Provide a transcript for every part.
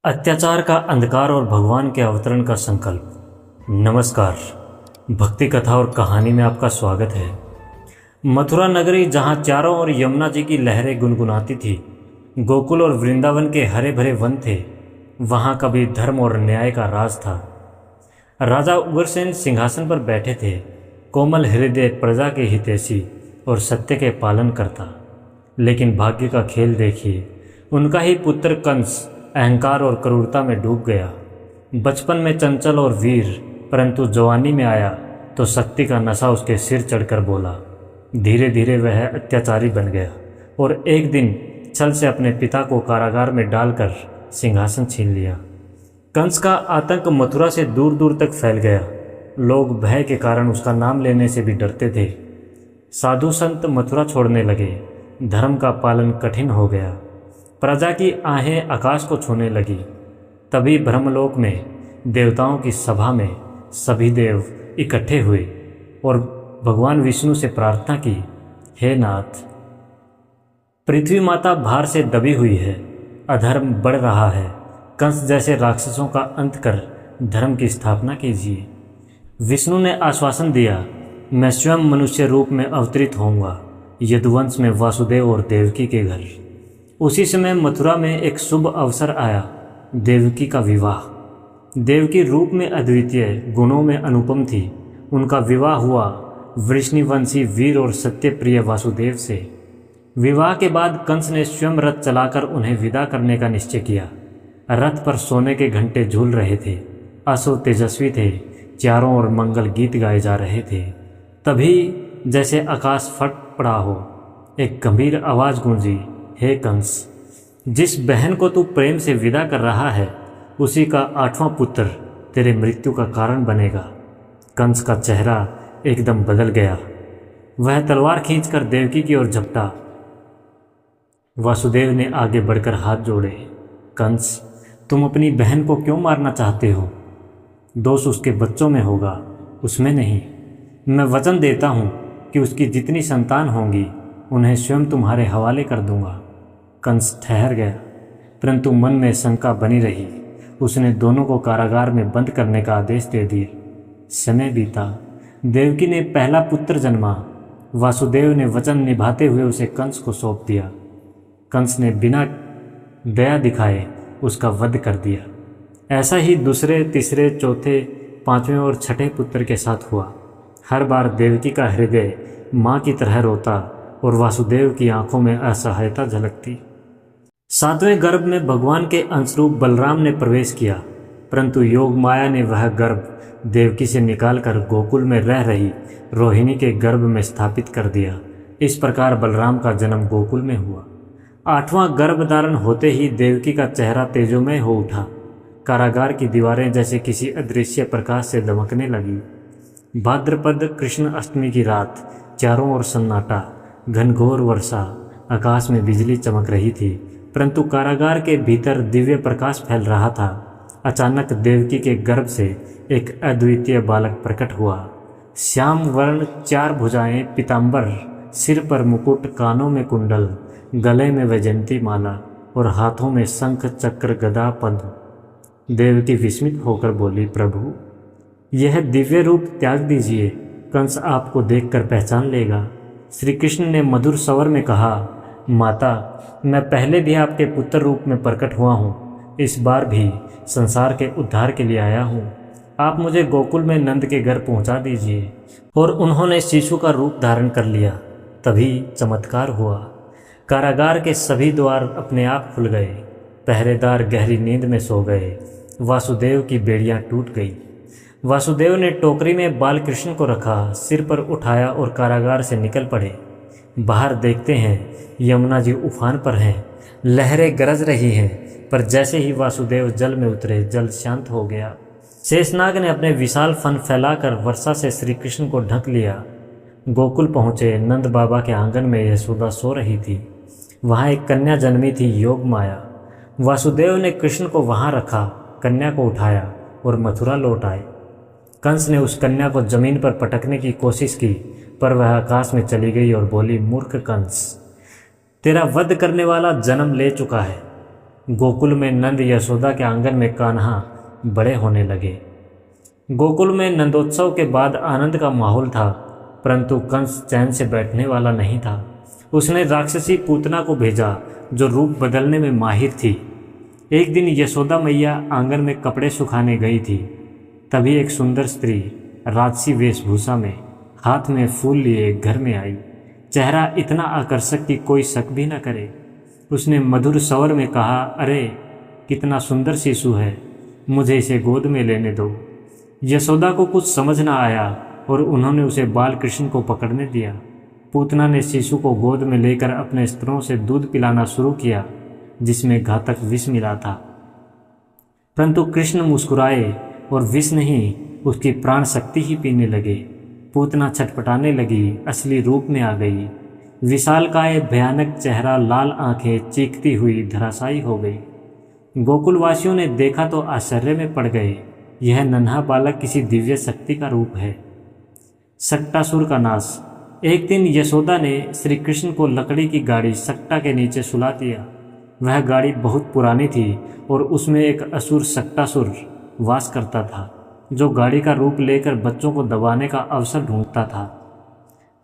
अत्याचार का अंधकार और भगवान के अवतरण का संकल्प। नमस्कार, भक्ति कथा और कहानी में आपका स्वागत है। मथुरा नगरी जहाँ चारों ओर यमुना जी की लहरें गुनगुनाती थी, गोकुल और वृंदावन के हरे भरे वन थे, वहाँ कभी धर्म और न्याय का राज था। राजा उग्रसेन सिंहासन पर बैठे थे, कोमल हृदय, प्रजा के हितैषी और सत्य के पालन करता। लेकिन भाग्य का खेल देखिए, उनका ही पुत्र कंस अहंकार और क्रूरता में डूब गया। बचपन में चंचल और वीर, परंतु जवानी में आया तो शक्ति का नशा उसके सिर चढ़कर बोला। धीरे धीरे वह अत्याचारी बन गया और एक दिन छल से अपने पिता को कारागार में डालकर सिंहासन छीन लिया। कंस का आतंक मथुरा से दूर दूर तक फैल गया। लोग भय के कारण उसका नाम लेने से भी डरते थे। साधु संत मथुरा छोड़ने लगे, धर्म का पालन कठिन हो गया, प्रजा की आहें आकाश को छूने लगी। तभी ब्रह्मलोक में देवताओं की सभा में सभी देव इकट्ठे हुए और भगवान विष्णु से प्रार्थना की, हे नाथ, पृथ्वी माता भार से दबी हुई है, अधर्म बढ़ रहा है, कंस जैसे राक्षसों का अंत कर धर्म की स्थापना कीजिए। विष्णु ने आश्वासन दिया, मैं स्वयं मनुष्य रूप में अवतरित होऊंगा, यदुवंश में वासुदेव और देवकी के घर। उसी समय मथुरा में एक शुभ अवसर आया, देवकी का विवाह। देवकी रूप में अद्वितीय, गुणों में अनुपम थी। उनका विवाह हुआ वृष्णिवंशी वीर और सत्यप्रिय वासुदेव से। विवाह के बाद कंस ने स्वयं रथ चलाकर उन्हें विदा करने का निश्चय किया। रथ पर सोने के घंटे झूल रहे थे, अश्व तेजस्वी थे, चारों ओर मंगल गीत गाए जा रहे थे। तभी जैसे आकाश फट पड़ा हो, एक गंभीर आवाज़ गूंजी, हे कंस, जिस बहन को तू प्रेम से विदा कर रहा है, उसी का 8वां पुत्र तेरे मृत्यु का कारण बनेगा। कंस का चेहरा एकदम बदल गया। वह तलवार खींचकर देवकी की ओर झपटा। वासुदेव ने आगे बढ़कर हाथ जोड़े, कंस, तुम अपनी बहन को क्यों मारना चाहते हो? दोष उसके बच्चों में होगा, उसमें नहीं। मैं वचन देता हूँ कि उसकी जितनी संतान होंगी उन्हें स्वयं तुम्हारे हवाले कर दूंगा। कंस ठहर गया, परंतु मन में शंका बनी रही। उसने दोनों को कारागार में बंद करने का आदेश दे दिया। समय बीता, देवकी ने पहला पुत्र जन्मा। वासुदेव ने वचन निभाते हुए उसे कंस को सौंप दिया। कंस ने बिना दया दिखाए उसका वध कर दिया। ऐसा ही दूसरे, तीसरे, चौथे, 5वें और 6ठे पुत्र के साथ हुआ। हर बार देवकी का हृदय माँ की तरह रोता और वासुदेव की आंखों में असहायता झलकती। 7वें गर्भ में भगवान के अंशरूप बलराम ने प्रवेश किया, परंतु योग माया ने वह गर्भ देवकी से निकालकर गोकुल में रह रही रोहिणी के गर्भ में स्थापित कर दिया। इस प्रकार बलराम का जन्म गोकुल में हुआ। 8वां गर्भ धारण होते ही देवकी का चेहरा तेजोमय हो उठा। कारागार की दीवारें जैसे किसी अदृश्य प्रकाश से दमकने लगी। भाद्रपद कृष्ण अष्टमी की रात, चारों ओर सन्नाटा, घनघोर वर्षा, आकाश में बिजली चमक रही थी, परंतु कारागार के भीतर दिव्य प्रकाश फैल रहा था। अचानक देवकी के गर्भ से एक अद्वितीय बालक प्रकट हुआ। श्याम वर्ण, 4 भुजाएं, पीतांबर, सिर पर मुकुट, कानों में कुंडल, गले में वैजयंती माला और हाथों में शंख, चक्र, गदा, पद्म। देवकी विस्मित होकर बोली, प्रभु, यह दिव्य रूप त्याग दीजिए, कंस आपको देखकर पहचान लेगा। श्री कृष्ण ने मधुर स्वर में कहा, माता, मैं पहले भी आपके पुत्र रूप में प्रकट हुआ हूँ, इस बार भी संसार के उद्धार के लिए आया हूँ। आप मुझे गोकुल में नंद के घर पहुँचा दीजिए। और उन्होंने शिशु का रूप धारण कर लिया। तभी चमत्कार हुआ। कारागार के सभी द्वार अपने आप खुल गए। पहरेदार गहरी नींद में सो गए। वासुदेव की बेड़ियाँ टूट गई। वासुदेव ने टोकरी में बाल कृष्ण को रखा, सिर पर उठाया और कारागार से निकल पड़े। बाहर देखते हैं यमुना जी उफान पर हैं, लहरें गरज रही हैं, पर जैसे ही वासुदेव जल में उतरे, जल शांत हो गया। शेषनाग ने अपने विशाल फन फैलाकर वर्षा से श्री कृष्ण को ढक लिया। गोकुल पहुँचे। नंद बाबा के आंगन में यशोदा सो रही थी। वहाँ एक कन्या जन्मी थी, योग माया। वासुदेव ने कृष्ण को वहाँ रखा, कन्या को उठाया और मथुरा लौट आए। कंस ने उस कन्या को जमीन पर पटकने की कोशिश की, पर वह आकाश में चली गई और बोली, मूर्ख कंस, तेरा वध करने वाला जन्म ले चुका है। गोकुल में नंद यशोदा के आंगन में कान्हा बड़े होने लगे। गोकुल में नंदोत्सव के बाद आनंद का माहौल था, परंतु कंस चैन से बैठने वाला नहीं था। उसने राक्षसी पूतना को भेजा जो रूप बदलने में माहिर थी। एक दिन यशोदा मैया आंगन में कपड़े सुखाने गई थी। तभी एक सुंदर स्त्री राजसी वेशभूषा में, हाथ में फूल लिए घर में आई। चेहरा इतना आकर्षक कि कोई शक भी न करे। उसने मधुर स्वर में कहा, अरे कितना सुंदर शिशु है, मुझे इसे गोद में लेने दो। यशोदा को कुछ समझ न आया और उन्होंने उसे बाल कृष्ण को पकड़ने दिया। पूतना ने शिशु को गोद में लेकर अपने स्तनों से दूध पिलाना शुरू किया, जिसमें घातक विष मिला था। परंतु कृष्ण मुस्कुराए और विष नहीं, उसकी प्राण शक्ति ही पीने लगे। पूतना छटपटाने लगी, असली रूप में आ गई। विशालकाय भयानक चेहरा, लाल आंखें, चीखती हुई धराशायी हो गई। गोकुलवासियों ने देखा तो आश्चर्य में पड़ गए। यह नन्हा बालक किसी दिव्य शक्ति का रूप है। सक्टासुर का नाश। एक दिन यशोदा ने श्री कृष्ण को लकड़ी की गाड़ी सक्टा के नीचे सुला दिया। वह गाड़ी बहुत पुरानी थी और उसमें एक असुर सक्टासुर वास करता था, जो गाड़ी का रूप लेकर बच्चों को दबाने का अवसर ढूंढता था।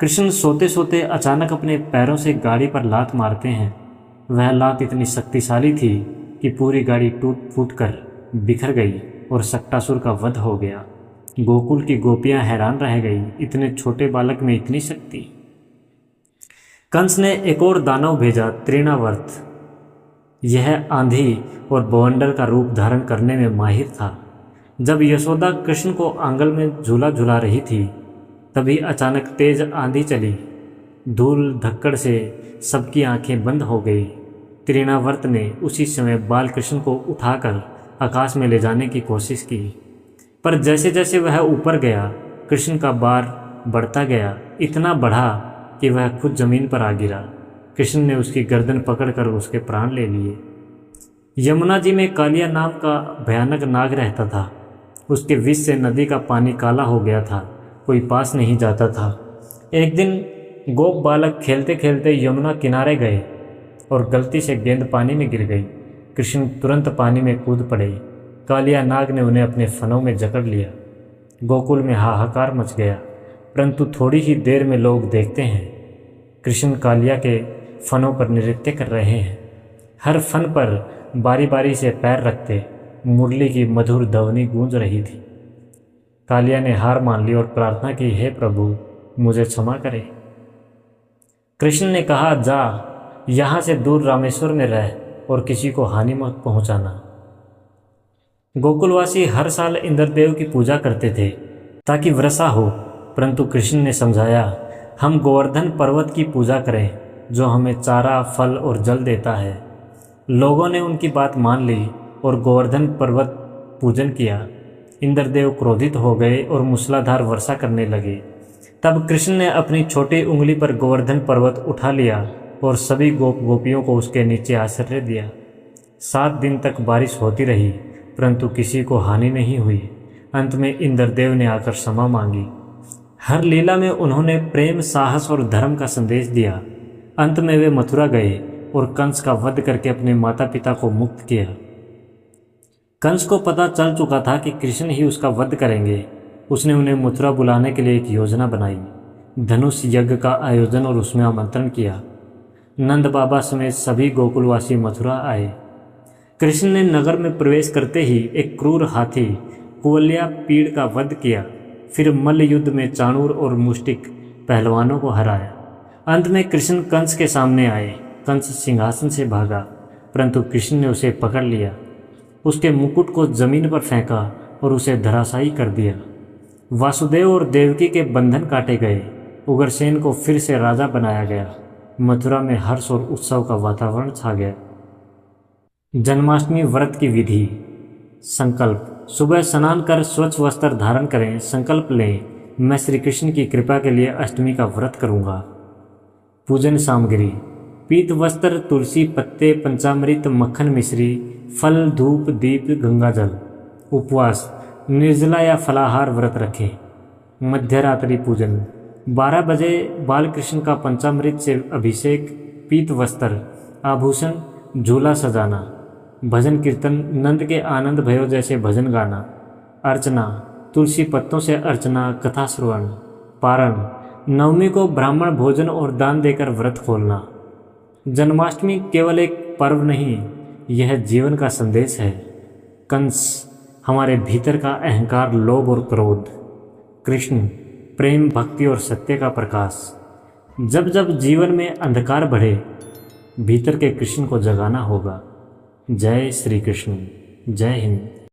कृष्ण सोते सोते अचानक अपने पैरों से गाड़ी पर लात मारते हैं। वह लात इतनी शक्तिशाली थी कि पूरी गाड़ी टूट फूट कर बिखर गई और सक्टासुर का वध हो गया। गोकुल की गोपियां हैरान रह गई, इतने छोटे बालक में इतनी शक्ति। कंस ने एक और दानव भेजा, तृणावर्त। यह आंधी और बवंडर का रूप धारण करने में माहिर था। जब यशोदा कृष्ण को आंगन में झूला झुला रही थी, तभी अचानक तेज आंधी चली। धूल धक्कड़ से सबकी आंखें बंद हो गई। तृणावर्त ने उसी समय बाल कृष्ण को उठाकर आकाश में ले जाने की कोशिश की, पर जैसे जैसे वह ऊपर गया, कृष्ण का भार बढ़ता गया, इतना बढ़ा कि वह खुद जमीन पर आ गिरा। कृष्ण ने उसकी गर्दन पकड़कर उसके प्राण ले लिए। यमुना जी में कालिया नाम का भयानक नाग रहता था। उसके विष से नदी का पानी काला हो गया था, कोई पास नहीं जाता था। एक दिन गोप बालक खेलते खेलते यमुना किनारे गए और गलती से गेंद पानी में गिर गई। कृष्ण तुरंत पानी में कूद पड़े। कालिया नाग ने उन्हें अपने फनों में जकड़ लिया। गोकुल में हाहाकार मच गया, परंतु थोड़ी ही देर में लोग देखते हैं कृष्ण कालिया के फनों पर नृत्य कर रहे हैं। हर फन पर बारी बारी से पैर रखते मुरली की मधुर ध्वनि गूंज रही थी। कालिया ने हार मान ली और प्रार्थना की, हे प्रभु मुझे क्षमा करें। कृष्ण ने कहा, जा यहाँ से दूर रामेश्वर में रह और किसी को हानि मत पहुँचाना। गोकुलवासी हर साल इंद्रदेव की पूजा करते थे ताकि वर्षा हो, परंतु कृष्ण ने समझाया, हम गोवर्धन पर्वत की पूजा करें जो हमें चारा, फल और जल देता है। लोगों ने उनकी बात मान ली और गोवर्धन पर्वत पूजन किया। इंद्रदेव क्रोधित हो गए और मूसलाधार वर्षा करने लगे। तब कृष्ण ने अपनी छोटी उंगली पर गोवर्धन पर्वत उठा लिया और सभी गोपियों को उसके नीचे आश्रय दिया। 7 दिन तक बारिश होती रही, परंतु किसी को हानि नहीं हुई। अंत में इंद्रदेव ने आकर क्षमा मांगी। हर लीला में उन्होंने प्रेम, साहस और धर्म का संदेश दिया। अंत में वे मथुरा गए और कंस का वध करके अपने माता पिता को मुक्त किया। कंस को पता चल चुका था कि कृष्ण ही उसका वध करेंगे। उसने उन्हें मथुरा बुलाने के लिए एक योजना बनाई, धनुष यज्ञ का आयोजन और उसमें आमंत्रण किया। नंद बाबा समेत सभी गोकुलवासी मथुरा आए। कृष्ण ने नगर में प्रवेश करते ही एक क्रूर हाथी कुवल्या पीड़ का वध किया। फिर मल्ल युद्ध में चाणूर और मुष्टिक पहलवानों को हराया। अंत में कृष्ण कंस के सामने आए। कंस सिंहासन से भागा, परंतु कृष्ण ने उसे पकड़ लिया, उसके मुकुट को जमीन पर फेंका और उसे धराशायी कर दिया। वासुदेव और देवकी के बंधन काटे गए। उग्रसेन को फिर से राजा बनाया गया। मथुरा में हर्ष और उत्सव का वातावरण छा गया। जन्माष्टमी व्रत की विधि। संकल्प। सुबह स्नान कर स्वच्छ वस्त्र धारण करें। संकल्प लें, मैं श्री कृष्ण की कृपा के लिए अष्टमी का व्रत करूंगा। पूजन सामग्री: पीत वस्त्र, तुलसी पत्ते, पंचामृत, मक्खन मिश्री, फल, धूप, दीप, गंगाजल। उपवास: निर्जला या फलाहार व्रत रखें। मध्यरात्रि पूजन: 12 बजे बालकृष्ण का पंचामृत से अभिषेक, पीत वस्त्र, आभूषण, झूला सजाना। भजन कीर्तन, नंद के आनंद भयो जैसे भजन गाना, अर्चना, तुलसी पत्तों से अर्चना, कथा श्रवण, पारण, नवमी को ब्राह्मण भोजन और दान देकर व्रत खोलना। जन्माष्टमी केवल एक पर्व नहीं, यह जीवन का संदेश है। कंस हमारे भीतर का अहंकार, लोभ और क्रोध, कृष्ण प्रेम, भक्ति और सत्य का प्रकाश। जब जब जीवन में अंधकार बढ़े, भीतर के कृष्ण को जगाना होगा। जय श्री कृष्ण, जय हिंद।